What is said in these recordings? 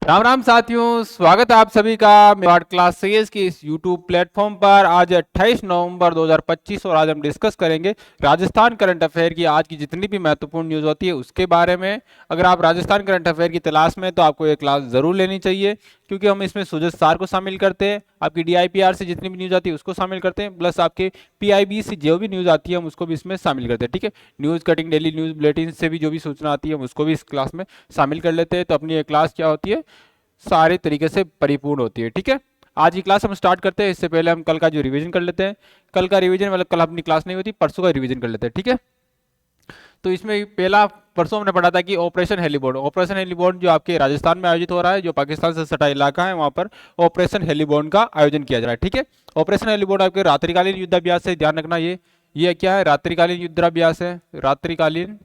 राम राम साथियों, स्वागत है आप सभी का मेवाड़ क्लास सीएस के इस यूट्यूब प्लेटफॉर्म पर। आज 28 नवंबर 2025 और आज हम डिस्कस करेंगे राजस्थान करंट अफेयर की आज की जितनी भी महत्वपूर्ण न्यूज़ होती है उसके बारे में। अगर आप राजस्थान करंट अफेयर की तलाश में तो आपको ये क्लास ज़रूर लेनी चाहिए, क्योंकि हम इसमें सुजत सार को शामिल करते हैं, आपकी डीआईपीआर से जितनी भी न्यूज़ आती है उसको शामिल करते हैं, प्लस आपके पीआईबी से जो भी न्यूज़ आती है हम उसको भी इसमें शामिल करते हैं। ठीक है, news cutting, daily news bulletin से भी जो भी सूचना आती है हम उसको भी इस क्लास में शामिल कर लेते हैं। तो अपनी ये क्लास क्या होती है, सारे तरीके से परिपूर्ण होती है। ठीक है, आज की क्लास हम स्टार्ट करते हैं। इससे पहले हम कल का जो रिवीजन कर लेते हैं। कल का रिवीजन मतलब कल अपनी क्लास नहीं होती, परसों का रिवीजन कर लेते हैं। ठीक है, तो इसमें पहला परसों हमने पढ़ा था कि ऑपरेशन हेलीबोर्ड, ऑपरेशन हेलीबोर्ड जो आपके राजस्थान में आयोजित हो रहा है, जो पाकिस्तान से सटा इलाका है वहां पर ऑपरेशन हेलीबोर्ड का आयोजन किया जा रहा है। ठीक है, ऑपरेशन हेलीबोर्ड आपके रात्रिकालीन युद्धाभ्यास से, ध्यान रखना ये क्या है, रात्रिकालीन युद्धाभ्यास है, रात्रिकालीन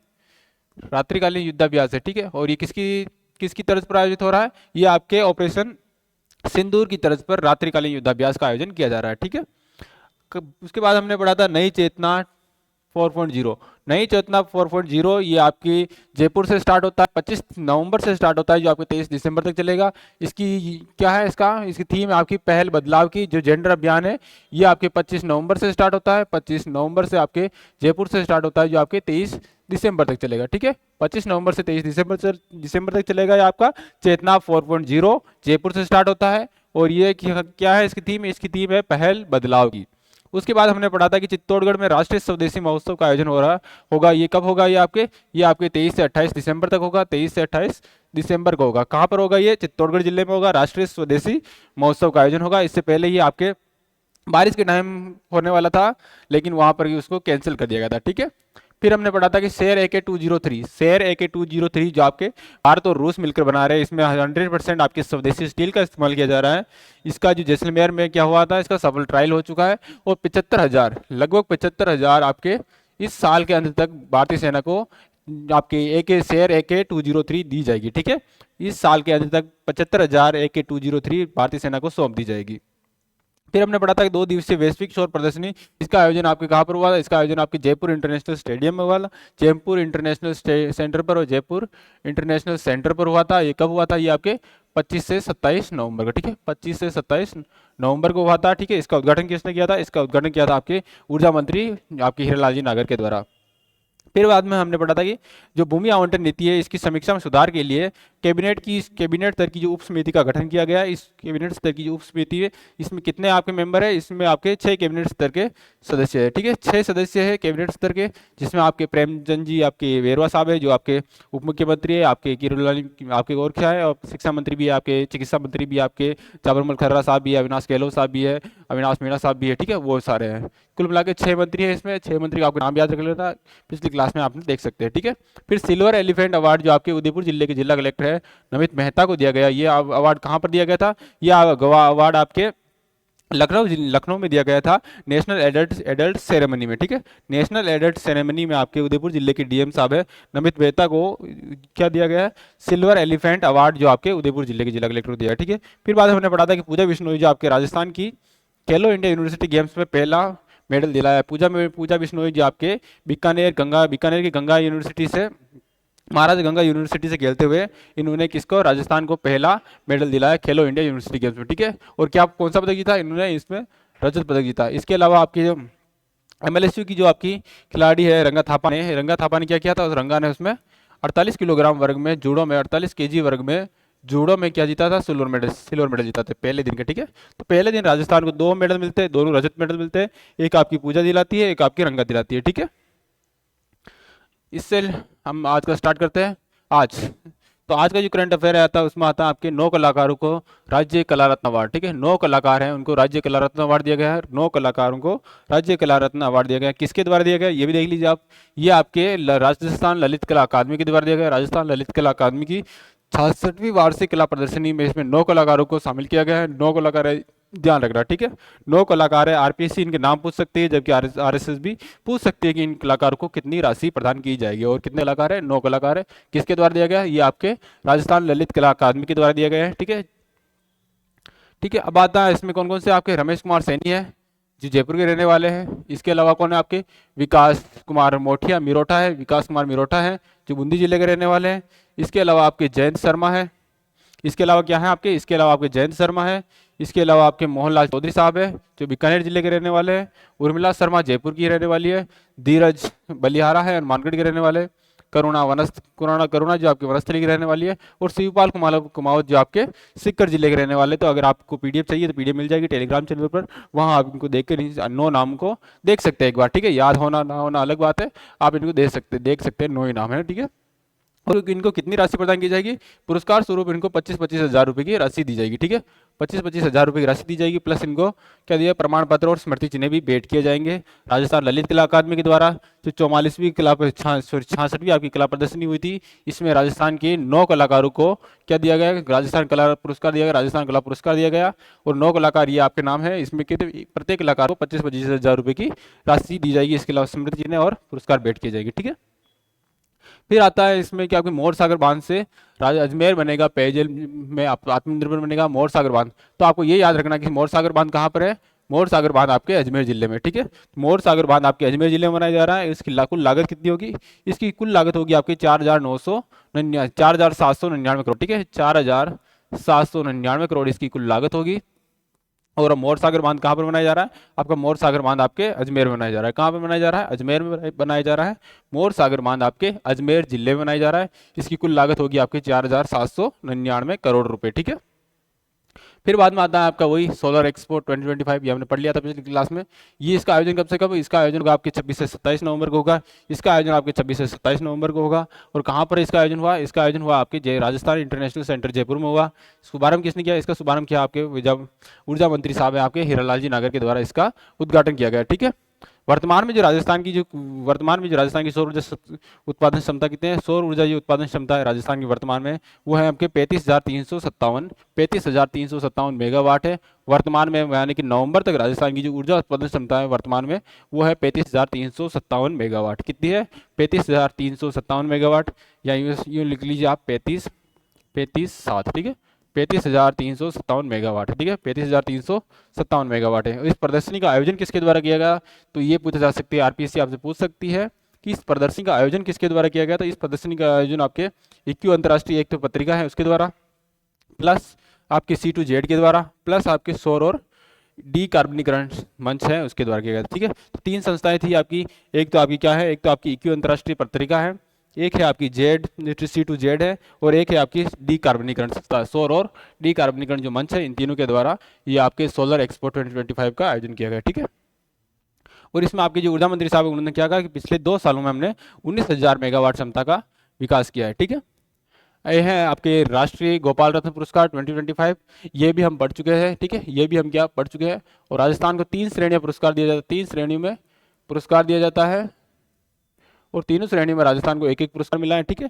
रात्रिकालीन युद्धाभ्यास है। ठीक है, और ये किसकी किसकी तर्ज पर आयोजित हो रहा है, ये आपके ऑपरेशन सिंदूर की तर्ज पर रात्रिकालीन युद्धाभ्यास का आयोजन किया जा रहा है। ठीक है, उसके बाद हमने पढ़ा था नई चेतना 4.0। नई चेतना 4.0 ये आपकी जयपुर से स्टार्ट होता है, 25 नवंबर से स्टार्ट होता है, जो आपके 23 दिसंबर तक चलेगा। इसकी क्या है, इसकी थीम आपकी पहल बदलाव की। जो जेंडर अभियान है ये आपके 25 नवंबर से स्टार्ट होता है, 25 नवंबर से आपके जयपुर से स्टार्ट होता है, जो आपके 23 दिसंबर तक चलेगा। ठीक है, 25 नवंबर से 23 दिसंबर तक चलेगा। ये आपका चेतना 4.0 जयपुर से स्टार्ट होता है, और ये क्या है, इसकी थीम है पहल बदलाव की। उसके बाद हमने पढ़ा था कि चित्तौड़गढ़ में राष्ट्रीय स्वदेशी महोत्सव का आयोजन हो रहा होगा। ये कब होगा, ये आपके 23 से 28 दिसंबर तक होगा। 23 से 28 दिसंबर को होगा। कहाँ पर होगा, ये चित्तौड़गढ़ जिले में होगा। राष्ट्रीय स्वदेशी महोत्सव का आयोजन होगा। इससे पहले ये आपके बारिश के टाइम होने वाला था, लेकिन वहां पर ही उसको कैंसिल कर दिया गया था। ठीक है, फिर हमने पढ़ा था कि शेर AK-203, शेर AK-203 जो आपके भारत और रूस मिलकर बना रहे हैं, इसमें 100% आपके स्वदेशी स्टील का इस्तेमाल किया जा रहा है। इसका जो जैसलमेर में क्या हुआ था, इसका सफल ट्रायल हो चुका है, और 75,000, लगभग 75,000 आपके इस साल के अंत तक भारतीय सेना को आपके शेर AK-203 दी जाएगी। ठीक है, इस साल के अंत तक 75,000 AK-203 भारतीय सेना को सौंप दी जाएगी। फिर हमने पढ़ा था कि 2 दिवसीय वैश्विक शोर प्रदर्शनी, इसका आयोजन आपके कहाँ पर हुआ था, इसका आयोजन आपके जयपुर इंटरनेशनल स्टेडियम में हुआ था, जयपुर इंटरनेशनल सेंटर पर और जयपुर इंटरनेशनल सेंटर पर हुआ था। ये कब हुआ था, ये आपके 25 से 27 नवंबर को। ठीक है, 25 से 27 नवंबर को हुआ था। ठीक है, इसका उद्घाटन किसने किया था, इसका उद्घाटन किया था आपके ऊर्जा मंत्री आपके हीरालाल जी नागर के द्वारा। फिर बाद में हमने पढ़ा था कि जो भूमि आवंटन नीति है इसकी समीक्षा में सुधार के लिए कैबिनेट स्तर की जो उप समिति का गठन किया गया है। इस कैबिनेट स्तर की जो उप समिति है इसमें कितने आपके मेंबर है, इसमें आपके 6 कैबिनेट स्तर के सदस्य है। ठीक है, 6 सदस्य है कैबिनेट स्तर के, जिसमें आपके प्रेमचंद जी आपके वेरवा साहब है, जो आपके उप मुख्यमंत्री है, आपके किरोलाल आपके और क्या है, और शिक्षा मंत्री भी है, आपके चिकित्सा मंत्री भी आपके चावरमल खर्रा साहब भी है, अविनाश गहलोत साहब भी है, अविनाश मीणा साहब भी है। ठीक है, वो सारे हैं। कुल मिला के 6 मंत्री है इसमें। 6 मंत्री का आपको नाम याद रख लेना, पिछली क्लास में आपने देख सकते हैं। ठीक है, फिर सिल्वर एलिफेंट अवार्ड जो आपके उदयपुर जिले के जिला कलेक्टर है नमित मेहता को दिया गया। ये अवार्ड कहाँ पर दिया गया था, ये अवार्ड आपके लखनऊ में दिया गया था, नेशनल एडल्ट सेरेमनी में। ठीक है, नेशनल एडल्ट सेरेमनी में आपके उदयपुर जिले के डीएम साहब है नमित मेहता को क्या दिया गया है, सिल्वर एलिफेंट अवार्ड जो आपके उदयपुर जिले के जिला कलेक्टर को दिया है। ठीक है, फिर बाद हमने पढ़ा था कि पूजा बिश्नोई जो आपके राजस्थान की खेलो इंडिया यूनिवर्सिटी गेम्स में पहला मेडल दिलाया। पूजा बिश्नोई जो आपके बीकानेर की गंगा यूनिवर्सिटी से, महाराज गंगा यूनिवर्सिटी से खेलते हुए इन्होंने किसको, राजस्थान को पहला मेडल दिलाया खेलो इंडिया यूनिवर्सिटी गेम्स में। ठीक है, और क्या कौन सा पदक जीता इन्होंने, इसमें रजत पदक जीता। इसके अलावा आपकी जो MLSU की जो आपकी खिलाड़ी है रंगा थापा ने क्या किया था, उस रंगा ने उसमें 48 किलोग्राम वर्ग में जूडो में 48 kg वर्ग में जूडो में क्या जीता था, सिल्वर मेडल जीता था पहले दिन के। ठीक है, तो पहले दिन राजस्थान को 2 मेडल मिलते हैं, दोनों रजत मेडल मिलते हैं। एक आपकी पूजा दिलाती है, एक आपकी रंगा दिलाती है। ठीक है, इससे हम आज का स्टार्ट करते हैं। आज का जो करंट अफेयर आता है उसमें आता है आपके 9 कलाकारों को राज्य कला रत्न अवार्ड। ठीक है, 9 कलाकार हैं, उनको राज्य कला रत्न अवार्ड दिया गया है। 9 कलाकारों को राज्य कला रत्न अवार्ड दिया गया है। किसके द्वारा दिया गया ये भी देख लीजिए आप, ये आपके राजस्थान ललित कला अकादमी के द्वारा दिया गया है। राजस्थान ललित कला अकादमी की 66वीं वार्षिक कला प्रदर्शनी में इसमें 9 कलाकारों को शामिल किया गया है। 9 कलाकार है, ध्यान रखना। ठीक है, 9 कलाकार है। आरपीएससी इनके नाम पूछ सकती है, जबकि आरएसएस भी पूछ सकती है कि इन कलाकारों को कितनी राशि प्रदान की जाएगी। और कितने कलाकार है, 9 कलाकार है। किसके द्वारा दिया गया, ये आपके राजस्थान ललित कला अकादमी के द्वारा दिया गया है। ठीक है, ठीक है, अब आता है इसमें कौन कौन से आपके रमेश कुमार सैनी है जो जयपुर के रहने वाले हैं। इसके अलावा कौन है आपके विकास कुमार मिरोटा है, विकास कुमार मिरोटा है जो बूंदी जिले के रहने वाले हैं। इसके अलावा आपके जयंत शर्मा है। इसके अलावा क्या है आपके, इसके अलावा आपके जयंत शर्मा है, इसके अलावा आपके मोहनलाल चौधरी साहब है जो बीकानेर जिले के रहने वाले हैं, उर्मिला शर्मा जयपुर की रहने वाली है, धीरज बलिहारा है हनुमानगढ़ के रहने वाले, करुणा जो आपके वनस्थली की रहने वाली है, और शिवपाल कुमावत जो आपके सिक्कर जिले के रहने वाले। तो अगर आपको पीडीएफ चाहिए तो पीडीएफ मिल जाएगी टेलीग्राम चैनल पर, वहाँ आप इनको देख कर नो नाम को देख सकते हैं एक बार, ठीक है। याद होना ना होना अलग बात है, आप इनको देख सकते हैं, नो ही नाम है, ठीक है। और इनको कितनी राशि प्रदान की जाएगी, पुरस्कार स्वरूप इनको 25-25 हज़ार रुपये की राशि दी जाएगी, ठीक है। 25-25 हज़ार रुपये की राशि दी जाएगी, प्लस इनको क्या दिया, प्रमाण पत्र और स्मृति चिन्ह भी भेंट किए जाएंगे। राजस्थान ललित कला अकादमी के द्वारा जो 44वीं कला 66वीं आपकी कला प्रदर्शनी हुई थी, इसमें राजस्थान के 9 कलाकारों को क्या दिया गया, राजस्थान कला पुरस्कार दिया गया, राजस्थान कला पुरस्कार दिया गया, और 9 कलाकार ये आपके नाम है। इसमें कितने, प्रत्येक कलाकार को 25-25 हज़ार रुपये की राशि दी जाएगी, इसके अलावा स्मृति चिन्ह और पुरस्कार भेंट किए जाएंगे, ठीक है। फिर आता है इसमें कि आपके मोर सागर बांध से अजमेर बनेगा, पेयजल में आत्मनिर्भर बनेगा मोर सागर बांध। तो आपको ये याद रखना कि मोर सागर बांध कहाँ पर है, मोर सागर बांध आपके अजमेर जिले में, ठीक है। मोर सागर बांध आपके अजमेर जिले में बनाया जा रहा है। इसकी कुल लागत कितनी होगी, इसकी कुल लागत होगी आपकी 4,799 करोड़, ठीक है। 4,799 करोड़ इसकी कुल लागत होगी। और मोर सागर बांध कहाँ पर बनाया जा रहा है, आपका मोर सागर बांध आपके अजमेर में बनाया जा रहा है। कहाँ पर बनाया जा रहा है, अजमेर में बनाया जा रहा है। मोर सागर बांध आपके अजमेर जिले में बनाया जा रहा है। इसकी कुल लागत होगी आपके 4,799 करोड़ रुपए, ठीक है। फिर बाद में आता है आपका वही सोलर एक्सपो 2025, ये हमने पढ़ लिया था पिछली क्लास में। ये इसका आयोजन कब से कब, इसका आयोजन होगा आपके 26 से 27 नवंबर को होगा। इसका आयोजन आपके 26 से 27 नवंबर को होगा। और कहाँ पर इसका आयोजन हुआ, इसका आयोजन हुआ आपके राजस्थान इंटरनेशनल सेंटर जयपुर में हुआ। शुभारंभ किसने किया, इसका शुभारंभ किया आपके ऊर्जा मंत्री साहब है आपके हीरालाल जी नागर के द्वारा इसका उद्घाटन किया गया, ठीक है। वर्तमान में जो राजस्थान की सौर ऊर्जा उत्पादन क्षमता कितने हैं, सौर ऊर्जा जो उत्पादन क्षमता है राजस्थान की वर्तमान में, वो है आपके 35,357 मेगावाट है वर्तमान में। यानी कि नवंबर तक राजस्थान की जो ऊर्जा उत्पादन क्षमता है वर्तमान में वो है 35,357 मेगावाट। कितनी है, 35,357 मेगावाट, या यूँ लिख लीजिए आप 35,7, ठीक है। 35,357 मेगावाट है, ठीक है। 35,357 मेगावाट है। इस प्रदर्शनी का आयोजन किसके द्वारा किया गया, तो ये पूछा जा सकती है, आरपीएससी आपसे पूछ सकती है कि इस प्रदर्शनी का आयोजन किसके द्वारा किया गया। तो इस प्रदर्शनी का आयोजन आपके इक्यू अंतर्राष्ट्रीय एक तो पत्रिका है उसके द्वारा, प्लस आपके C2Z के द्वारा, प्लस आपके सौर और डीकार्बनीकरण मंच है उसके द्वारा किया गया, ठीक है। तो 3 संस्थाएं थी आपकी, एक तो आपकी क्या है, एक तो आपकी इक्यू अंतर्राष्ट्रीय पत्रिका है, एक है आपकी C2Z है, और एक है आपकी डीकार्बनीकरण संस्था, सौर और डीकार्बनीकरण जो मंच है, इन तीनों के द्वारा ये आपके सोलर एक्सपो 2025 का आयोजन किया गया, ठीक है। और इसमें आपके जो ऊर्जा मंत्री साहब उन्होंने क्या कहा कि पिछले 2 सालों में हमने 19,000 मेगावाट क्षमता का विकास किया है, ठीक है। ये है आपके राष्ट्रीय गोपाल रत्न पुरस्कार 2025, ये भी हम पढ़ चुके हैं, ठीक है। ये भी हम क्या पढ़ चुके हैं। और राजस्थान को 3 श्रेणियां पुरस्कार दिया जाता है, 3 श्रेणियों में पुरस्कार दिया जाता है, और तीनों श्रेणी में राजस्थान को 1-1 पुरस्कार मिला है, ठीक है।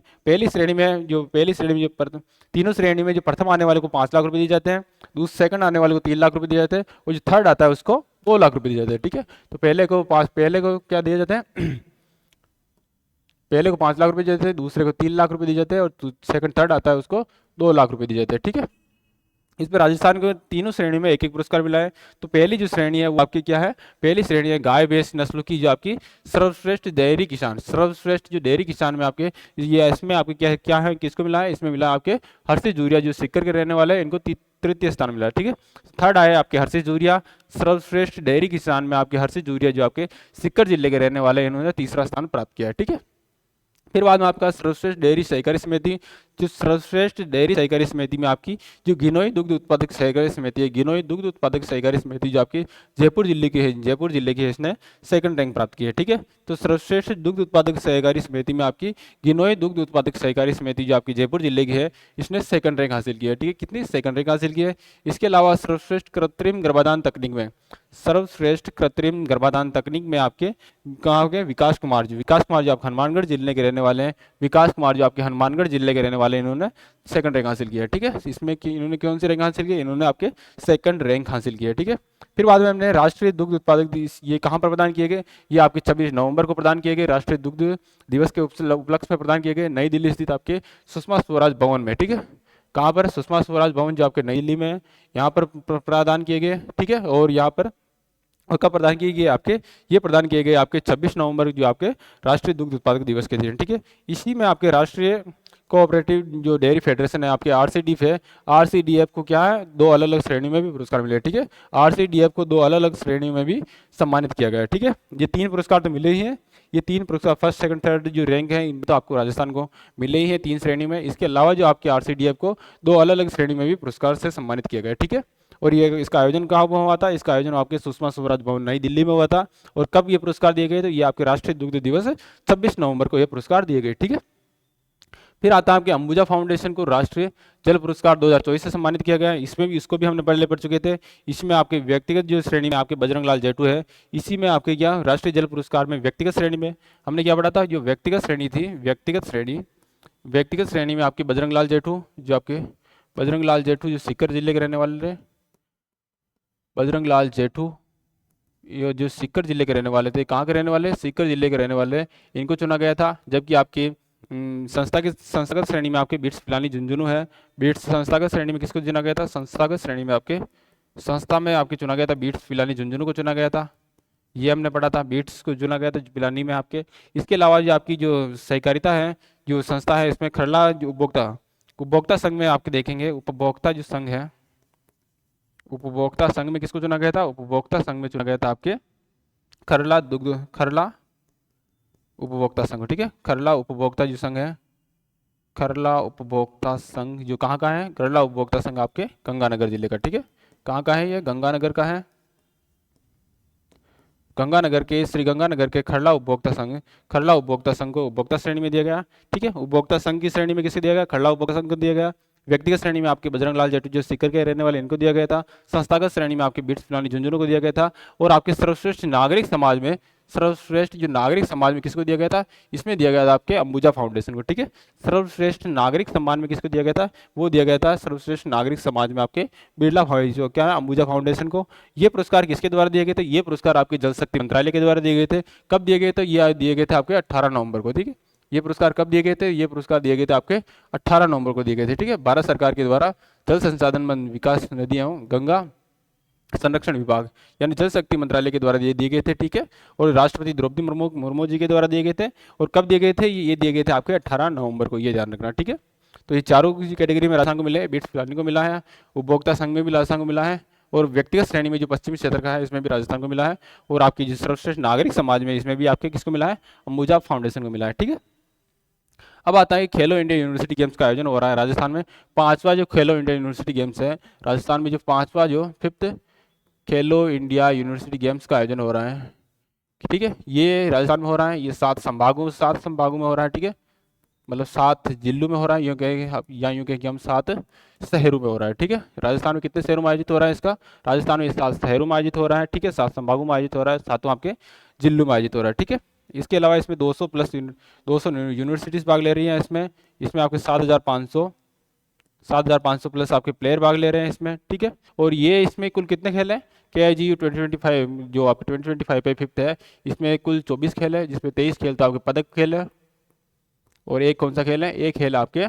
तीनों श्रेणी में जो प्रथम आने वाले को 5 लाख रुपए दिए जाते हैं, सेकंड आने वाले को 3 लाख रुपए दिए जाते हैं, और जो थर्ड आता है उसको 2 लाख रुपए दिए जाते हैं, ठीक है। तो पहले को क्या दिए जाते हैं पहले को 5 लाख रुपए दिए जाते हैं, दूसरे को 3 लाख रुपए दिए जाते हैं, और सेकंड थर्ड आता है उसको 2 लाख रुपए दिए जाते हैं, ठीक है। इस पर राजस्थान को तीनों श्रेणी में 1-1 पुरस्कार मिला है। तो पहली जो श्रेणी है वो आपकी क्या है, पहली श्रेणी है गाय भैंस नस्लों की जो आपकी सर्वश्रेष्ठ डेयरी किसान, सर्वश्रेष्ठ जो डेयरी किसान में आपके ये इसमें आपके क्या है, किसको मिला है, इसमें मिला आपके हर्षित जूरिया जो सिक्कर के रहने वाले हैं, इनको तृतीय स्थान मिला है, ठीक है। थर्ड आए आपके हर्षित जूरिया, सर्वश्रेष्ठ डेयरी किसान में आपके हर्षित जूरिया जो आपके सिक्कर जिले के रहने वाले, इन्होंने तीसरा स्थान प्राप्त किया है, ठीक है। फिर बाद में आपका सर्वश्रेष्ठ डेयरी सहकारी समिति, जो सर्वश्रेष्ठ डेयरी सहकारी समिति में आपकी जो गिनोई दुग्ध उत्पादक सहकारी समिति है, गिनोई दुग्ध उत्पादक सहकारी समिति जो आपकी जयपुर जिले की है, जयपुर जिले की है, इसने सेकंड रैंक प्राप्त की है, ठीक है। तो सर्वश्रेष्ठ दुग्ध उत्पादक सहकारी समिति में आपकी गिनोई दुग्ध उत्पादक सहकारी समिति जो आपकी जयपुर जिले की है, इसने सेकंड रैंक हासिल किया है, ठीक है। कितनी सेकंड रैंक हासिल की है। इसके अलावा सर्वश्रेष्ठ कृत्रिम गर्भाधान तकनीक में, सर्वश्रेष्ठ कृत्रिम गर्भाधान तकनीक में आपके कहाँ हो गए, विकास कुमार जो आपके हनुमानगढ़ जिले के रहने वाले हैं, विकास कुमार जो आपके हनुमानगढ़ जिले के रहने वाले, इन्होंने सेकंड रैंक हासिल किया है, ठीक है। इसमें कि इन्होंने कौन सी रैंक हासिल की, इन्होंने आपके सेकंड रैंक हासिल किया है, ठीक है। फिर बाद में हमने राष्ट्रीय दुग्ध उत्पादक ये कहाँ पर प्रदान किए गए, ये आपके 26 नवंबर को प्रदान किए गए, राष्ट्रीय दुग्ध दिवस के उपलक्ष्य में प्रदान किए गए, नई दिल्ली स्थित आपके सुषमा स्वराज भवन में, ठीक है। कहाँ पर, सुषमा स्वराज भवन जो आपके नई दिल्ली में है, यहाँ पर प्रदान किए गए, ठीक है। और यहाँ पर और कब प्रदान किए गए आपके, ये प्रदान किए गए आपके 26 नवंबर जो आपके राष्ट्रीय दुग्ध उत्पादक दिवस के दिन, ठीक है। इसी में आपके राष्ट्रीय कोऑपरेटिव जो डेयरी फेडरेशन है आपके आरसीडीएफ है, आरसीडीएफ को क्या है, दो अलग अलग श्रेणी में भी पुरस्कार मिले, ठीक है। आरसीडीएफ को दो अलग अलग श्रेणी में भी सम्मानित किया गया है, ठीक है। ये 3 पुरस्कार तो मिले ही हैं, ये 3 पुरस्कार फर्स्ट सेकंड थर्ड जो रैंक है इनमें तो आपको राजस्थान को मिले ही हैं 3 श्रेणी में। इसके अलावा जो आपके आरसीडीएफ को 2 अलग अलग श्रेणी में भी पुरस्कार से सम्मानित किया गया, ठीक है। और ये इसका आयोजन कहाँ हुआ था, इसका आयोजन आपके सुषमा स्वराज भवन नई दिल्ली में हुआ था। और कब ये पुरस्कार दिए गए, तो ये आपके राष्ट्रीय दुग्ध दिवस 26 नवंबर को ये पुरस्कार दिए गए, ठीक है। फिर आता है आपके अंबुजा फाउंडेशन को राष्ट्रीय जल पुरस्कार 2024 से सम्मानित किया गया है। इसमें भी इसको भी हमने पहले पढ़ चुके थे। इसमें आपके व्यक्तिगत जो श्रेणी में आपके बजरंग लाल जेठू है, इसी में आपके क्या राष्ट्रीय जल पुरस्कार में व्यक्तिगत श्रेणी में हमने क्या पढ़ा था, जो व्यक्तिगत श्रेणी थी, व्यक्तिगत श्रेणी में आपके बजरंग लाल जेठू, जो आपके बजरंग लाल जेठू जो सीकर जिले के रहने वाले थे, बजरंग लाल जेठू ये जो सीकर जिले के रहने वाले थे, कहाँ के रहने वाले, सीकर जिले के रहने वाले, इनको चुना गया था। जबकि आपकी संस्थागत श्रेणी में आपके बिट्स पिलानी झुंझुनू है, बिट्स संस्थागत श्रेणी में किसको चुना गया था, संस्थागत श्रेणी में आपके संस्था में आपके चुना गया था बिट्स पिलानी झुंझुनू को चुना गया था। ये हमने पढ़ा था, बिट्स को चुना गया था पिलानी में आपके। इसके अलावा जो आपकी जो सहकारिता है, जो संस्था है, इसमें खरला जो उपभोक्ता संघ में आपके देखेंगे, उपभोक्ता जो संघ है, उपभोक्ता संघ में किसको चुना गया था, उपभोक्ता संघ में चुना गया था आपके खरला उपभोक्ता संघ, ठीक है। खरला उपभोक्ता जो संघ है, खरला उपभोक्ता संघ जो कहाँ का है, खरला उपभोक्ता संघ आपके गंगानगर जिले का, ठीक है। कहाँ का है ये, गंगानगर का है, गंगानगर के श्री गंगानगर के खरला उपभोक्ता संघ को उपभोक्ता श्रेणी में दिया गया, ठीक है। उपभोक्ता संघ की श्रेणी में किसे दिया गया, खरला उपभोक्ता संघ को दिया गया। व्यक्तिगत श्रेणी में आपके बजरंग लाल जेठू जो सीकर के रहने वाले, इनको दिया गया था। संस्थागत श्रेणी में आपके बिट्स पिलानी झुंझुनू को दिया गया था। और आपके सर्वश्रेष्ठ नागरिक समाज में, सर्वश्रेष्ठ जो नागरिक समाज में किसको दिया गया था, इसमें दिया गया था आपके अंबुजा फाउंडेशन को, ठीक है। सर्वश्रेष्ठ नागरिक सम्मान में किसको दिया गया था, वो दिया गया था सर्वश्रेष्ठ नागरिक समाज में आपके बिरला फाउंडेशन, क्या है, अंबुजा फाउंडेशन को। ये पुरस्कार किसके द्वारा दिए गए थे, ये पुरस्कार आपके जल शक्ति मंत्रालय के द्वारा दिए गए थे। कब दिए गए थे, ये दिए गए थे आपके 18 नवंबर को, ठीक है। ये पुरस्कार कब दिए गए थे, ये पुरस्कार दिए गए थे आपके 18 नवंबर को दिए गए थे, ठीक है। भारत सरकार के द्वारा जल संसाधन विकास नदियां गंगा संरक्षण विभाग यानी जल शक्ति मंत्रालय के द्वारा ये दिए गए थे, ठीक है। और राष्ट्रपति द्रौपदी मुर्मू जी के द्वारा दिए गए थे। और कब दिए गए थे, ये दिए गए थे आपके 18 नवंबर को, ये ध्यान रखना, ठीक है। तो ये चारों की कैटेगरी में राजस्थान को मिले, बिट्स पिलानी को मिला है, उपभोक्ता संघ में भी राजस्थान को मिला है, और व्यक्तिगत श्रेणी में जो पश्चिमी क्षेत्र का है इसमें भी राजस्थान को मिला है। और आपकी जो सर्वश्रेष्ठ नागरिक समाज में इसमें भी आपके किसको मिला है, अंबुजा फाउंडेशन को मिला है, ठीक है। अब आता है खेलो इंडिया यूनिवर्सिटी गेम्स का आयोजन हो रहा है राजस्थान में। 5वां जो खेलो इंडिया यूनिवर्सिटी गेम्स है राजस्थान में, जो 5वां जो 5th खेलो इंडिया यूनिवर्सिटी गेम्स का आयोजन हो रहा है, ठीक है। ये राजस्थान में हो रहा है, ये 7 संभागों में हो रहा है, ठीक है। मतलब 7 जिलों में हो रहा है, यूँ कहें या यूँ कहें कि हम 7 शहरों में हो रहा है, ठीक है। राजस्थान में कितने शहरों में आयोजित हो रहा है इसका, राजस्थान में 7 शहरों में आयोजित हो रहा है, ठीक है। 7 संभागों में आयोजित हो रहा है, 7 आपके जिलों में आयोजित हो रहा है, ठीक है। इसके अलावा इसमें 200 प्लस 200 यूनिवर्सिटीज़ भाग ले रही हैं इसमें। इसमें आपके 7,500 प्लस आपके प्लेयर भाग ले रहे हैं इसमें, ठीक है। और ये इसमें कुल कितने खेल हैं, KIGU 2025 जो आपके 2025 पे 5th है, इसमें कुल 24 खेल है, जिसमें 23 खेल तो आपके पदक खेल है, और एक कौन सा खेल है, एक खेल आपके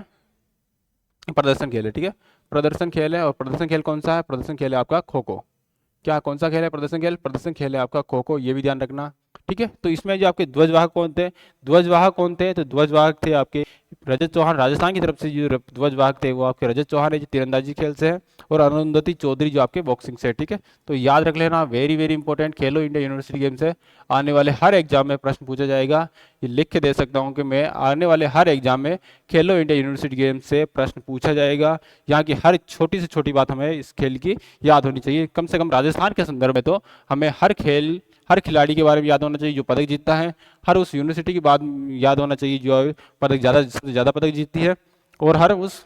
प्रदर्शन खेल है, ठीक है। प्रदर्शन खेल है, और प्रदर्शन खेल कौन सा है, प्रदर्शन खेल है आपका खो खो। क्या कौन सा खेल है, प्रदर्शन खेल है आपका खो खो, ये भी ध्यान रखना, ठीक है। तो इसमें जो आपके ध्वजवाहक कौन थे, तो ध्वजवाहक थे आपके रजत चौहान, राजस्थान की तरफ से जो ध्वजवाहक थे वो आपके रजत चौहान है जो तीरंदाजी खेल से है, और अरुंधति चौधरी जो आपके बॉक्सिंग से है, ठीक है। तो याद रख लेना, वेरी वेरी इंपॉर्टेंट खेलो इंडिया यूनिवर्सिटी गेम्स है। आने वाले हर एग्जाम में प्रश्न पूछा जाएगा, ये लिख के दे सकता हूँ कि मैं आने वाले हर एग्जाम में खेलो इंडिया यूनिवर्सिटी गेम्स से प्रश्न पूछा जाएगा। यहाँ की हर छोटी से छोटी बात हमें इस खेल की याद होनी चाहिए, कम से कम राजस्थान के संदर्भ में तो हमें हर खिलाड़ी के बारे में याद होना चाहिए जो पदक जीतता है, हर उस यूनिवर्सिटी की बात याद होना चाहिए जो पदक ज़्यादा पदक जीतती है, और हर उस,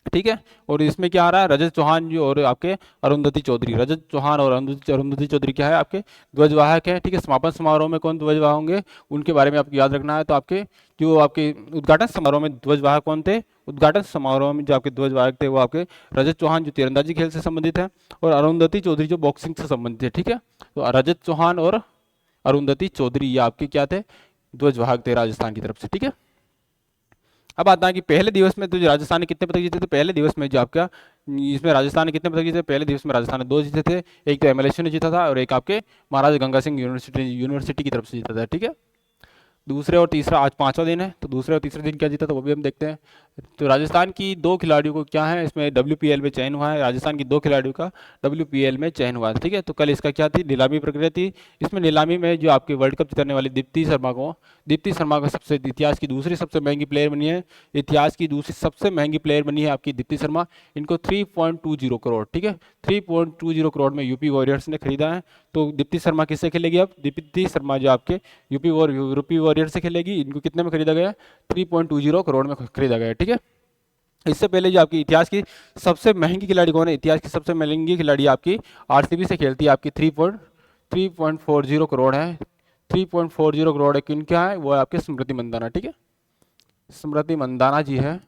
ठीक है। और इसमें क्या आ रहा है, रजत चौहान जो और आपके अरुंधति चौधरी, रजत चौहान और अरुंधति चौधरी क्या है, आपके ध्वजवाहक है, ठीक है। समापन समारोह में कौन ध्वजवाहक होंगे उनके बारे में आपको याद रखना है। तो आपके जो आपके उद्घाटन समारोह में ध्वजवाहक कौन थे, उद्घाटन समारोह में जो आपके ध्वजवाहक थे वो आपके रजत चौहान जो तीरंदाजी खेल से संबंधित है, और अरुंधति चौधरी जो बॉक्सिंग से संबंधित है, ठीक है। तो रजत चौहान और अरुंधति चौधरी ये आपके क्या थे, ध्वजवाहक थे राजस्थान की तरफ से, ठीक है। अब आता है कि पहले दिवस में तो राजस्थान ने कितने पदक जीते थे, पहले दिवस में जो आपका इसमें राजस्थान ने कितने पदक जीते, पहले दिवस में राजस्थान ने 2 जीते थे, एक तो MLSU ने जीता था और एक आपके महाराजा गंगा सिंह यूनिवर्सिटी की तरफ से जीता था, ठीक है। दूसरे और तीसरा आज पांचवा दिन है, तो दूसरे और तीसरे दिन क्या जीता था वो भी हम देखते हैं। तो राजस्थान की दो खिलाड़ियों को क्या है इसमें WPL में चयन हुआ है, राजस्थान की दो खिलाड़ियों का WPL में चयन हुआ है। ठीक है, तो कल इसका क्या थी, नीलामी प्रक्रिया थी। इसमें नीलामी में जो आपके वर्ल्ड कप जीतने वाली दीप्ति शर्मा को सबसे इतिहास की दूसरी सबसे महंगी प्लेयर बनी है, इतिहास की दूसरी सबसे महंगी प्लेयर बनी है आपकी दीप्ति शर्मा। इनको 3.20 करोड़, ठीक है, 3.20 करोड़ में यूपी वॉरियर्स ने खरीदा है। तो दीप्ति शर्मा किससे खेलेगी, अब दीप्ति शर्मा जो आपके यूपी वॉरियर से खेलेगी। इनको कितने में खरीदा गया, 3.20 करोड़ में खरीदा गया। ठीक है, इससे पहले जो आपकी इतिहास की सबसे महंगी खिलाड़ी कौन है, इतिहास की सबसे महंगी खिलाड़ी आपकी आरसीबी से खेलती है, आपकी 3.40 करोड़ है। 3.40 करोड़ है, किन क्या है, वो है आपके स्मृति मंदाना। ठीक है, स्मृति मंदाना जी है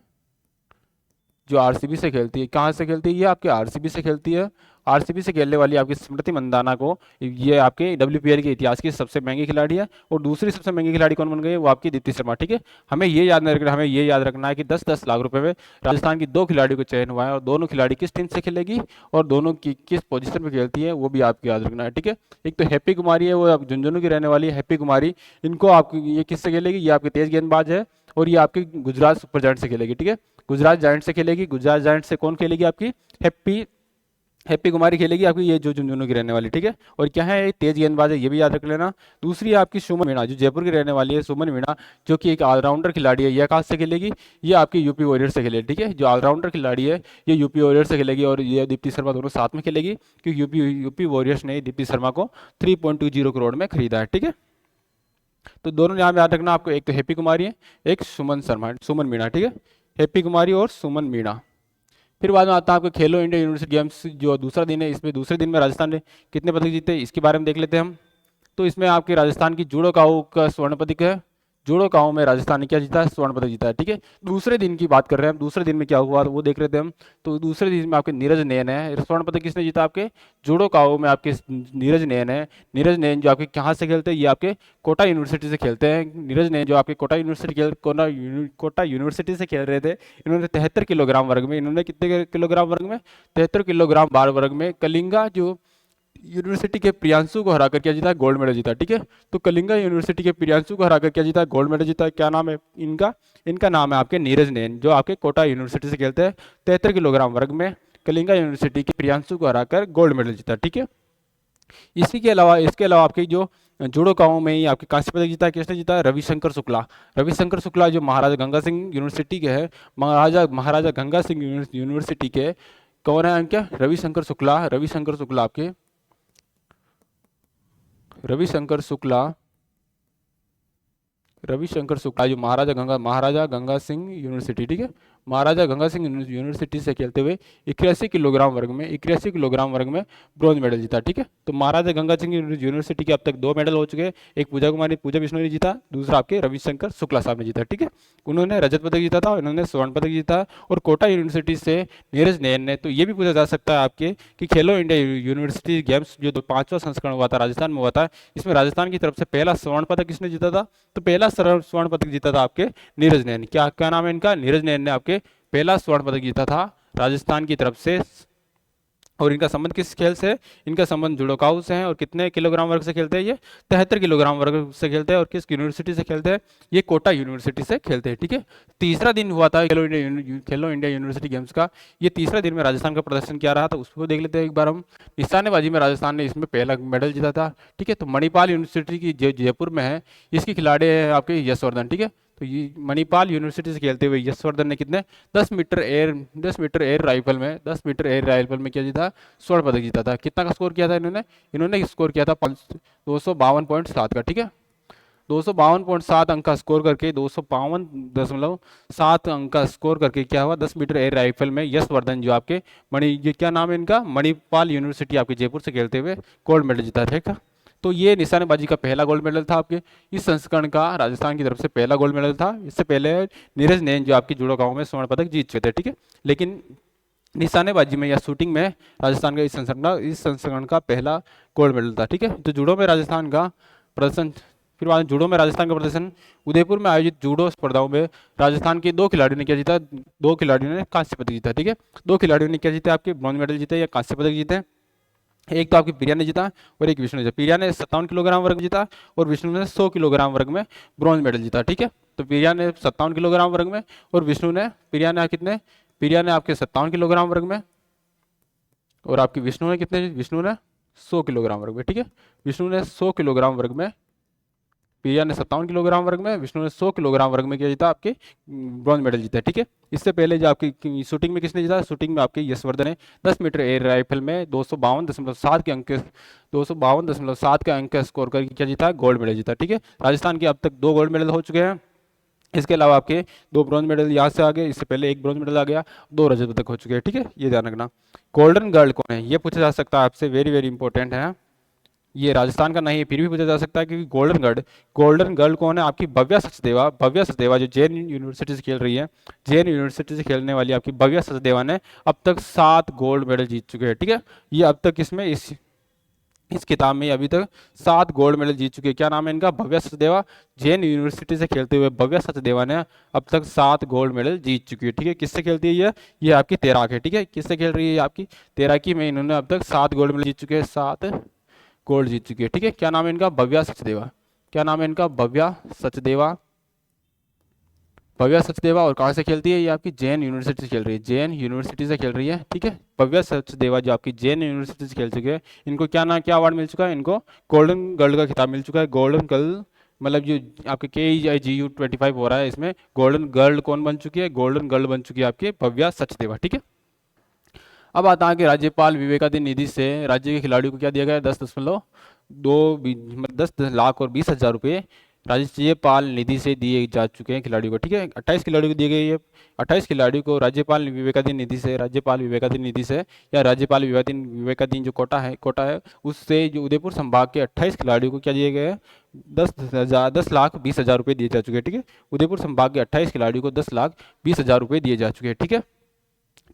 जो आरसीबी से खेलती है। कहाँ से खेलती है, ये आपके आरसीबी से खेलती है। आरसीबी से खेलने वाली आपकी स्मृति मंदाना को ये आपके WPL के इतिहास की सबसे महंगी खिलाड़ी है। और दूसरी सबसे महंगी खिलाड़ी कौन बन गई है, वो आपकी दीप्ति शर्मा। ठीक है, हमें ये याद रखना है कि 10-10 लाख रुपए में राजस्थान की दो खिलाड़ियों को चयन हुआ है, और दोनों खिलाड़ी किस टीम से खेलेगी और दोनों की किस पोजीशन में खेलती है वो भी आपको याद रखना है। ठीक है, एक तो हैप्पी कुमारी है, वो आप झुंझुनू की रहने वाली है हैप्पी कुमारी। इनको आप ये किससे खेलेगी, ये आपकी तेज गेंदबाज है, और ये आपकी गुजरात सुपर जायंट से खेलेगी। ठीक है, गुजरात जायंट से खेलेगी। गुजरात जायंट से कौन खेलेगी, आपकी हैप्पी कुमारी खेलेगी, आपकी ये जो झुंझुनू की रहने वाली। ठीक है, और क्या है, तेज गेंदबाज है, ये भी याद रख लेना। दूसरी है आपकी सुमन मीणा, जो जयपुर की रहने वाली है, सुमन मीणा, जो कि एक ऑलराउंडर खिलाड़ी है। यह कहाँ से खेलेगी, ये आपकी यूपी वॉरियर से खेलेगी। ठीक है, जो ऑलराउंडर खिलाड़ी है ये यूपी वॉरियर से खेलेगी, और ये दीप्ति शर्मा दोनों साथ में खेलेगी, क्योंकि यूपी वॉरियर्स ने दीप्ति शर्मा को 3.20 करोड़ में खरीदा है। ठीक है, तो दोनों नाम याद रखना आपको, एक तो हैप्पी कुमारी है, एक सुमन मीणा। ठीक है, हैप्पी कुमारी और सुमन मीणा। फिर बाद में आता है आपको खेलो इंडिया यूनिवर्सिटी गेम्स, जो दूसरा दिन है। इसमें दूसरे दिन में राजस्थान ने कितने पदक जीते, इसके बारे में देख लेते हैं हम। तो इसमें आपके राजस्थान की जूडो काऊ का स्वर्ण पदक है। जूडो काऊ में राजस्थान ने क्या जीता है, स्वर्ण पदक जीता है। ठीक है, दूसरे दिन की बात कर रहे हैं हम, दूसरे दिन में क्या हुआ वो देख रहे थे हम। तो दूसरे दिन में आपके नीरज नयन है, स्वर्ण पदक किसने जीता, आपके जूडो काऊ में आपके नीरज नयन है। नीरज नयन जो आपके कहाँ से खेलते हैं, ये आपके कोटा यूनिवर्सिटी से खेलते हैं। नीरज नयन जो आपके कोटा यूनिवर्सिटी से खेल रहे थे। इन्होंने 73 किलोग्राम वर्ग में, इन्होंने कितने किलोग्राम वर्ग में, 73 किलोग्राम बार वर्ग में कलिंगा जो यूनिवर्सिटी के प्रियांशु को हराकर क्या जीता, गोल्ड मेडल जीता। ठीक है, तो कलिंगा यूनिवर्सिटी के प्रियांशु को हराकर क्या जीता, गोल्ड मेडल जीता। क्या नाम है इनका, इनका नाम है आपके नीरज नयन, जो आपके कोटा यूनिवर्सिटी से खेलते हैं। 73 किलोग्राम वर्ग में कलिंगा यूनिवर्सिटी के प्रियांशु को हराकर गोल्ड मेडल जीता। ठीक है, इसके अलावा आपके जो जूडो काऊ में ही आपके कांस्य पदक जीता, किसने जीता, रविशंकर शुक्ला जो महाराजा गंगा सिंह यूनिवर्सिटी के हैं, महाराजा गंगा सिंह यूनिवर्सिटी के कौन है, क्या, रविशंकर शुक्ला आपके रविशंकर शुक्ला जो महाराजा गंगा सिंह यूनिवर्सिटी। ठीक है, महाराजा गंगा सिंह यूनिवर्सिटी से खेलते हुए 81 किलोग्राम वर्ग में ब्रॉन्ज मेडल जीता। ठीक है, तो महाराजा गंगा सिंह यूनिवर्सिटी के अब तक 2 मेडल हो चुके हैं। एक पूजा बिश्नोई ने जीता, दूसरा आपके रविशंकर शुक्ला साहब ने जीता। ठीक है, उन्होंने रजत पदक जीता था, इन्होंने स्वर्ण पदक जीता। और कोटा यूनिवर्सिटी से नीरज नयन ने, तो ये भी पूछा जा सकता है आपके कि खेलो इंडिया यूनिवर्सिटी गेम्स जो 5वां संस्करण हुआ था राजस्थान में हुआ था, इसमें राजस्थान की तरफ से पहला स्वर्ण पदक किसने जीता था, तो पहला स्वर्ण पदक जीता था आपके नीरज नयन। क्या नाम है इनका, नीरज नयन ने आपके पहला स्वर्ण पदक जीता था राजस्थान की तरफ से। और इनका संबंध किस खेल से है, इनका संबंध जूडो काऊ से है। और कितने किलोग्राम वर्ग से खेलते हैं, ये 73 किलोग्राम वर्ग से खेलते हैं। और किस यूनिवर्सिटी से खेलते हैं, ये कोटा यूनिवर्सिटी से खेलते हैं। ठीक है, तीसरा दिन हुआ था खेलो इंडिया यूनिवर्सिटी गेम्स का। ये तीसरा दिन में राजस्थान का प्रदर्शन क्या रहा था उसको देख लेते हैं एक बार हम। निशानेबाजी में राजस्थान ने इसमें पहला मेडल जीता था। ठीक है, तो मणिपाल यूनिवर्सिटी की जयपुर में है, इसकी खिलाड़ी है आपके यशवर्धन। ठीक है, तो ये मणिपाल यूनिवर्सिटी से खेलते हुए यशवर्धन ने कितने 10 मीटर एयर राइफल में क्या जीता, स्वर्ण पदक जीता था। कितना का स्कोर किया था इन्होंने स्कोर किया था 252.7 का। ठीक है, 252.7 अंक का स्कोर करके 252.7 अंक का स्कोर करके क्या हुआ, 10 मीटर एयर राइफल में यशवर्धन जो आपके ये क्या नाम है इनका, मणिपाल यूनिवर्सिटी आपके जयपुर से खेलते हुए गोल्ड मेडल जीता था। तो ये निशानेबाजी का पहला गोल्ड मेडल था आपके इस संस्करण का, राजस्थान की तरफ से पहला गोल्ड मेडल था। इससे पहले नीरज नयन जो आपकी जूडो काऊ में स्वर्ण पदक जीत चुके थे। ठीक है, लेकिन निशानेबाजी में या शूटिंग में राजस्थान का इस संस्करण का पहला गोल्ड मेडल था। ठीक है, तो जूडो में राजस्थान का प्रदर्शन, फिर बाद जूडो में राजस्थान का प्रदर्शन, उदयपुर में आयोजित जूडो स्पर्धाओं में राजस्थान के 2 खिलाड़ियों ने क्या जीता, 2 खिलाड़ियों ने कांस्य पदक जीता। ठीक है, 2 खिलाड़ियों ने क्या जीते, आपके ब्रॉन्ज मेडल जीते या कांस्य पदक जीते। एक तो आपकी प्रिया ने जीता और एक विष्णु ने जीता। प्रिया ने 57 किलोग्राम वर्ग में जीता और विष्णु ने 100 किलोग्राम वर्ग में ब्रॉन्ज मेडल जीता, ठीक है। तो प्रिया ने 57 किलोग्राम वर्ग में और विष्णु ने, प्रिया ने कितने, प्रिया ने आपके 57 किलोग्राम वर्ग में और आपकी विष्णु ने कितने, विष्णु ने 100 किलोग्राम वर्ग में, ठीक है। विष्णु ने 100 किलोग्राम वर्ग में, प्रिया ने 57 किलोग्राम वर्ग में, विष्णु ने 100 किलोग्राम वर्ग में क्या जीता, आपके ब्रॉन्ज मेडल जीता, ठीक है। इससे पहले जो आपकी शूटिंग में किसने जीता, शूटिंग में आपके यशवर्धन ने 10 मीटर एयर राइफल में 252.7 के अंक 252.7 के अंक स्कोर करके क्या जीता, गोल्ड मेडल जीता, ठीक है। राजस्थान के अब तक 2 गोल्ड मेडल हो चुके हैं। इसके अलावा आपके 2 ब्रॉन्ज मेडल यहाँ से आ गए, इससे पहले 1 ब्रॉन्ज मेडल आ गया, 2 रजत पदक हो चुके हैं, ठीक है। ये ध्यान रखना। गोल्डन गर्ल कौन है, ये पूछा जा सकता है आपसे, वेरी वेरी इंपॉर्टेंट है। ये राजस्थान का नहीं है, फिर भी पूछा जा सकता है, क्योंकि गोल्डन गर्ल कौन है, आपकी भव्या सचदेवा। भव्या सचदेवा जो जैन यूनिवर्सिटी से खेल रही है, जैन यूनिवर्सिटी से खेलने वाली आपकी भव्या सचदेवा ने अब तक 7 गोल्ड मेडल जीत चुके हैं, ठीक है। ये अब तक इसमें इस किताब में अभी तक 7 गोल्ड मेडल जीत चुके हैं। क्या नाम है इनका, भव्या सचदेवा। जैन यूनिवर्सिटी से खेलते हुए भव्या सचदेवा ने अब तक 7 गोल्ड मेडल जीत चुकी है, ठीक है। किससे खेलती है ये आपकी तैराक है, ठीक है। किससे खेल रही है, आपकी तैराकी में इन्होंने अब तक 7 गोल्ड मेडल जीत चुके हैं, 7 गोल्ड जीत चुकी है, ठीक है। क्या नाम है इनका, भव्या सचदेवा। क्या नाम है इनका, भव्या सचदेवा। भव्या सचदेवा। और कहाँ से खेलती है ये, आपकी जैन यूनिवर्सिटी से खेल रही है, जैन यूनिवर्सिटी से खेल रही है, ठीक है। भव्या सचदेवा जो आपकी जैन यूनिवर्सिटी से खेल चुके हैं, इनको क्या अवार्ड मिल चुका है, इनको गोल्डन गर्ल का खिताब मिल चुका है। गोल्डन गर्ल मतलब जो आपके KEIGU 25 हो रहा है, इसमें गोल्डन गर्ल कौन बन चुकी है, गोल्डन गर्ल बन चुकी है आपकी भव्या सचदेवा, ठीक है। अब आता है कि राज्यपाल विवेकाधीन निधि से राज्य के खिलाड़ियों को क्या दिया गया है, 10 लाख और 20 हजार रुपये राज्यपाल निधि से दिए जा चुके हैं खिलाड़ियों को, ठीक है। 28 खिलाड़ियों को दिए गए, ये 28 खिलाड़ियों को राज्यपाल विवेकाधीन निधि से या राज्यपाल विवेकाधीन जो कोटा है उससे जो उदयपुर संभाग के 28 खिलाड़ियों को क्या दिए गए हैं, 10 लाख 20 हजार रुपये दिए जा चुके हैं, ठीक है। उदयपुर संभाग के 28 खिलाड़ियों को 10 लाख 20 हजार रुपये दिए जा चुके हैं, ठीक है।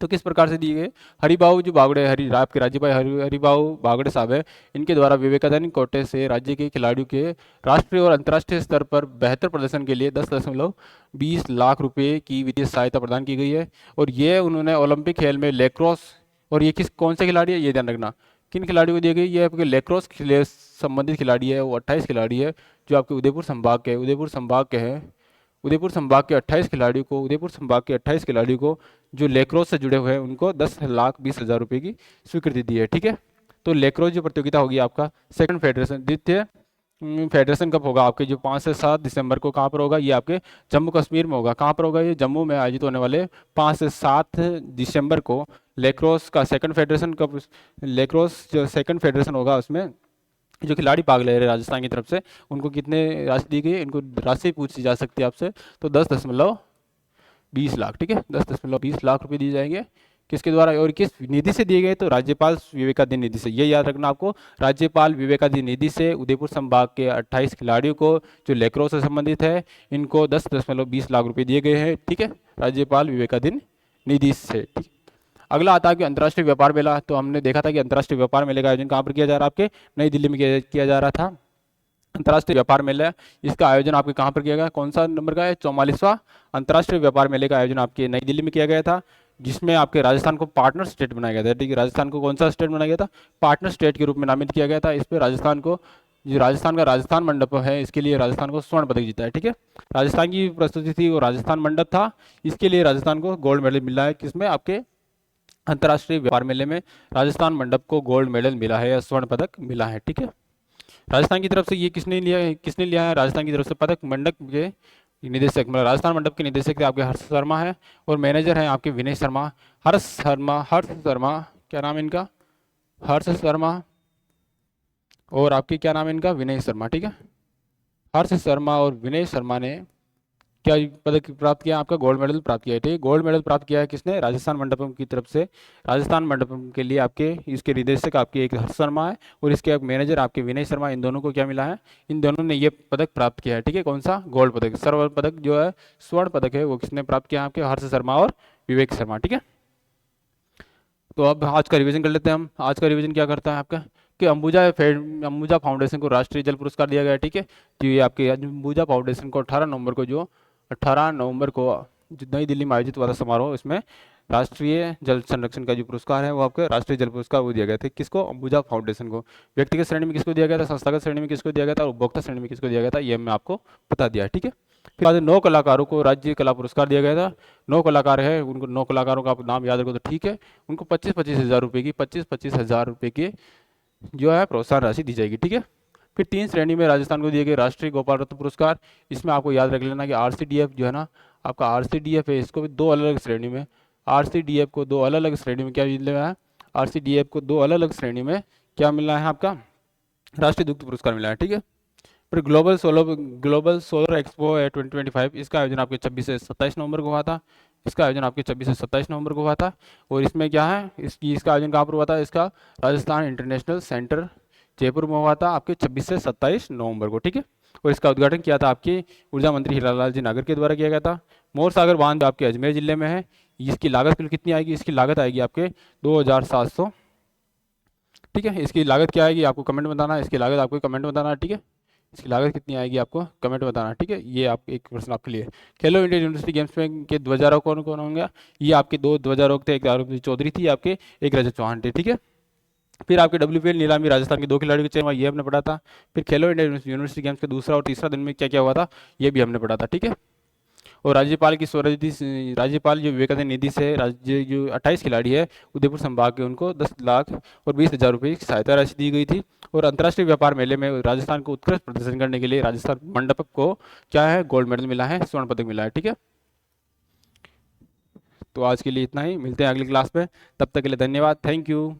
तो किस प्रकार से दिए गए, हरिबाऊ जो बागड़े, आपके राज्यपाल हरिबाऊ बागड़े साहब है, इनके द्वारा विवेकाधीन कोटे से राज्य के खिलाड़ियों के राष्ट्रीय और अंतर्राष्ट्रीय स्तर पर बेहतर प्रदर्शन के लिए 10.20 लाख रुपए की वित्तीय सहायता प्रदान की गई है। और ये उन्होंने ओलंपिक खेल में लेक्रोस, और ये कौन से खिलाड़ी है, ये ध्यान रखना, किन खिलाड़ियों को दी गई, ये आपके लेक्रोस संबंधित खिलाड़ी है, वो 28 खिलाड़ी है जो आपके उदयपुर संभाग के हैं। उदयपुर संभाग के 28 खिलाड़ियों को जो लेक्रोस से जुड़े हुए हैं, उनको 10 लाख 20 हजार रुपये की स्वीकृति दी है, ठीक है। तो लेक्रोस जो प्रतियोगिता होगी आपका सेकंड फेडरेशन, द्वितीय फेडरेशन कब होगा, आपके जो 5 से 7 दिसंबर को कहाँ पर होगा, ये आपके जम्मू कश्मीर में होगा। कहाँ पर होगा, ये जम्मू में आयोजित होने वाले 5 से 7 दिसंबर को लेक्रोस का सेकंड फेडरेशन लेक्रोस जो सेकंड फेडरेशन होगा, उसमें जो खिलाड़ी भाग ले रहे हैं राजस्थान की तरफ से, उनको कितने राशि दी गई है, इनको राशि पूछी जा सकती है आपसे, तो 10.20 लाख, ठीक है। 10.20 लाख रुपए दिए जाएंगे, किसके द्वारा और किस निधि से दिए गए, तो राज्यपाल विवेकाधीन निधि से। ये याद रखना आपको, राज्यपाल विवेकाधीन निधि से उदयपुर संभाग के 28 खिलाड़ियों को जो लेक्रोस से संबंधित है, इनको 10.20 लाख रुपए दिए गए हैं, ठीक है, राज्यपाल विवेकाधीन निधि से, ठीक। अगला आता है कि अंतर्राष्ट्रीय व्यापार मेला। तो हमने देखा था कि अंतर्राष्ट्रीय व्यापार मेले का आयोजन कहाँ पर किया जा रहा है, आपके नई दिल्ली में किया जा रहा था। अंतर्राष्ट्रीय व्यापार मेला, इसका आयोजन आपके कहाँ पर किया गया, कौन सा नंबर का है, 44वां अंतर्राष्ट्रीय व्यापार मेले का आयोजन आपके नई दिल्ली में किया गया था, जिसमें आपके राजस्थान को पार्टनर स्टेट बनाया गया था, ठीक है। राजस्थान को कौन सा स्टेट बनाया गया था, पार्टनर स्टेट के रूप में नामित किया गया था। इस पर राजस्थान को, जो राजस्थान का राजस्थान मंडप है, इसके लिए राजस्थान को स्वर्ण पदक जीता है, ठीक है। राजस्थान की प्रस्तुति थी वो राजस्थान मंडप था, इसके लिए राजस्थान को गोल्ड मेडल मिला है, किसमें, आपके अंतर्राष्ट्रीय व्यापार मेले में राजस्थान मंडप को गोल्ड मेडल मिला है या स्वर्ण पदक मिला है, ठीक है। राजस्थान की तरफ से ये किसने लिया है, राजस्थान की तरफ से पदक मंडप के निदेशक, मतलब राजस्थान मंडप के निदेशक थे आपके हर्ष शर्मा है, और मैनेजर हैं आपके विनय शर्मा। हर्ष शर्मा, क्या नाम है इनका, हर्ष शर्मा, और आपके क्या नाम है इनका, विनय शर्मा, ठीक है। हर्ष शर्मा और विनय शर्मा ने क्या पदक प्राप्त किया, आपका गोल्ड मेडल प्राप्त किया है, ठीक है। गोल्ड मेडल प्राप्त किया है किसने, राजस्थान मंडपम की तरफ से। राजस्थान मंडपम के लिए आपके इसके निदेशक आपके एक हर्ष शर्मा है, और इसके एक मैनेजर आपके विनय शर्मा, इन दोनों को क्या मिला है, इन दोनों ने ये पदक प्राप्त किया है, ठीक है। कौन सा, गोल्ड पदक। स्वर्ण पदक जो है, स्वर्ण पदक है, वो किसने प्राप्त किया, आपके हर्ष शर्मा और विवेक शर्मा, ठीक है। तो अब आज का रिविजन कर लेते हैं हम। आज का रिविजन क्या करता है आपका, कि अंबुजा फाउंडेशन को राष्ट्रीय जल पुरस्कार दिया गया है, ठीक है। तो ये आपके अंबुजा फाउंडेशन को 18 नवंबर को जो नई दिल्ली में आयोजित हुआ था समारोह, इसमें राष्ट्रीय जल संरक्षण का जो पुरस्कार है वो आपका राष्ट्रीय जल पुरस्कार वो दिया गया था किसको, अंबुजा फाउंडेशन को। व्यक्तिगत श्रेणी में किसको दिया गया था, संस्थागत श्रेणी में किसको दिया गया था और उपभोक्ता श्रेणी में किसको दिया गया था, ये मैं आपको बता दिया है, ठीक है। फिर बाद 9 कलाकारों को राज्य कला पुरस्कार दिया गया था। 9 कलाकार है, उनको 9 कलाकारों का आप नाम याद रखो तो ठीक है। उनको 25-25 हज़ार रुपये की 25-25 हज़ार रुपये की जो है प्रोत्साहन राशि दी जाएगी, ठीक है। फिर 3 श्रेणी में राजस्थान को दिए गए राष्ट्रीय गोपाल रत्न पुरस्कार। इसमें आपको याद रख लेना कि आरसीडीएफ जो है ना, आपका आरसीडीएफ है, इसको भी 2 अलग अलग श्रेणी में, आरसीडीएफ को 2 अलग अलग श्रेणी में क्या मिला है, आरसीडीएफ को 2 अलग अलग श्रेणी में क्या मिला है आपका, राष्ट्रीय दुग्ध पुरस्कार मिला है, ठीक है। फिर ग्लोबल सोलर एक्सपो है 2025, इसका आयोजन आपके 26 से 27 नवंबर को हुआ था। इसका आयोजन आपके 26 से 27 नवंबर को हुआ था। और इसमें क्या है, इसका आयोजन कहाँ पर हुआ था, इसका राजस्थान इंटरनेशनल सेंटर जयपुर में हुआ था आपके 26 से 27 नवंबर को, ठीक है। और इसका उद्घाटन किया था आपके ऊर्जा मंत्री हीरालाल जी नागर के द्वारा किया गया था। मोर सागर बांध आपके अजमेर जिले में है। इसकी लागत कुल कितनी आएगी, इसकी लागत आएगी आपके 2700, ठीक है। इसकी लागत क्या आएगी आपको कमेंट में बताना, इसकी लागत आपको कमेंट में बताना, ठीक है। इसकी लागत कितनी आएगी आपको कमेंट में बताना, ठीक है। ये आप एक प्रश्न आपके लिए। खेलो इंडिया यूनिवर्सिटी गेम्स में के ध्वजारोहक कौन कौन होंगे, ये आपके 2 ध्वजारोहक थे, एक आरोपी चौधरी थी आपके, एक रजत चौहान थे, ठीक है। फिर आपके WPL नीलामी राजस्थान के 2 खिलाड़ियों के चयन हुआ, ये हमने पढ़ा था। फिर खेलो इंडिया यूनिवर्सिटी गेम्स के दूसरा और तीसरा दिन में क्या क्या हुआ था, ये भी हमने पढ़ा था, ठीक है। और राज्यपाल की स्वनिधि, राज्यपाल जो विवेकानंद निधि से राज्य जो 28 खिलाड़ी है उदयपुर संभाग के, उनको 10 लाख और 20,000 रुपये की सहायता राशि दी गई थी। और अंतर्राष्ट्रीय व्यापार मेले में राजस्थान को उत्कृष्ट प्रदर्शन करने के लिए राजस्थान मंडप को क्या है, गोल्ड मेडल मिला है, स्वर्ण पदक मिला है, ठीक है। तो आज के लिए इतना ही, मिलते हैं अगली क्लास में, तब तक के लिए धन्यवाद, थैंक यू।